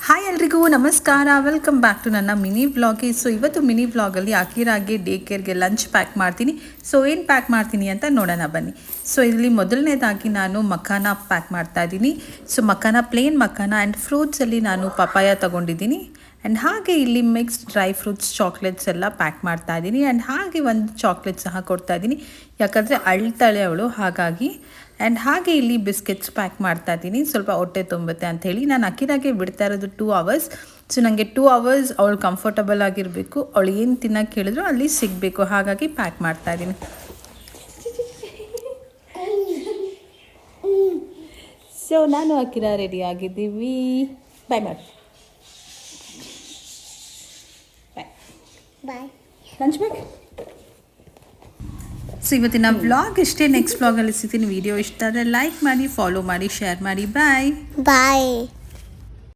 Hi ಎಲ್ರಿಗೂ ನಮಸ್ಕಾರ, welcome back to ನನ್ನ ಮಿನಿ ವ್ಲಾಗ್ಗೆ. ಸೊ ಇವತ್ತು ಮಿನಿ ವ್ಲಾಗಲ್ಲಿ ಅಕಿರಾಗೆ ಡೇ ಕೇರ್ಗೆ ಲಂಚ್ ಪ್ಯಾಕ್ ಮಾಡ್ತೀನಿ. ಸೊ ಏನು ಪ್ಯಾಕ್ ಮಾಡ್ತೀನಿ ಅಂತ ನೋಡೋಣ ಬನ್ನಿ. ಸೊ ಇಲ್ಲಿ ಮೊದಲನೇದಾಗಿ ನಾನು ಮಖಾನ ಪ್ಯಾಕ್ ಮಾಡ್ತಾ ಇದ್ದೀನಿ. So makhana, plain makhana and ಫ್ರೂಟ್ಸಲ್ಲಿ ನಾನು ಪಪಾಯ ತೊಗೊಂಡಿದ್ದೀನಿ. ಆ್ಯಂಡ್ ಹಾಗೆ ಇಲ್ಲಿ ಮಿಕ್ಸ್ಡ್ ಡ್ರೈ ಫ್ರೂಟ್ಸ್ ಚಾಕ್ಲೇಟ್ಸ್ ಎಲ್ಲ ಪ್ಯಾಕ್ ಮಾಡ್ತಾ ಇದ್ದೀನಿ. ಆ್ಯಂಡ್ ಹಾಗೆ ಒಂದು ಚಾಕ್ಲೇಟ್ ಸಹ ಕೊಡ್ತಾ ಇದ್ದೀನಿ, ಯಾಕಂದರೆ ಅಳ್ತಾಳೆ ಅವಳು, ಹಾಗಾಗಿ. ಆ್ಯಂಡ್ ಹಾಗೆ ಇಲ್ಲಿ ಬಿಸ್ಕೆಟ್ಸ್ ಪ್ಯಾಕ್ ಮಾಡ್ತಾ ಇದ್ದೀನಿ, ಸ್ವಲ್ಪ ಹೊಟ್ಟೆ ತುಂಬುತ್ತೆ ಅಂಥೇಳಿ. ನಾನು ಅಕಿರಾಗೆ ಬಿಡ್ತಾ ಇರೋದು 2 ಅವರ್ಸ್. ಸೊ ನನಗೆ 2 ಅವರ್ಸ್ ಅವಳು ಕಂಫರ್ಟಬಲ್ ಆಗಿರಬೇಕು, ಅವಳು ಏನು ತಿನ್ನೋಕ್ಕೆ ಹೇಳಿದ್ರು ಅಲ್ಲಿ ಸಿಗಬೇಕು, ಹಾಗಾಗಿ ಪ್ಯಾಕ್ ಮಾಡ್ತಾ ಇದ್ದೀನಿ. ಸೊ ನಾನು ಅಕಿರಾ ರೆಡಿ ಆಗಿದ್ದೀವಿ. ಬಾಯ್ ಮಾಡಿ, ಬಾಯ್. Lunch bag. ಸೊ ಇವತ್ತಿನ ವ್ಲಾಗ್ ಇಷ್ಟೇ. ನೆಕ್ಸ್ಟ್ ವ್ಲಾಗಲ್ಲಿ ಸಿಗ್ತೀನಿ. ವಿಡಿಯೋ ಇಷ್ಟ ಆದರೆ ಲೈಕ್ ಮಾಡಿ, ಫಾಲೋ ಮಾಡಿ, ಶೇರ್ ಮಾಡಿ. ಬಾಯ್ ಬಾಯ್.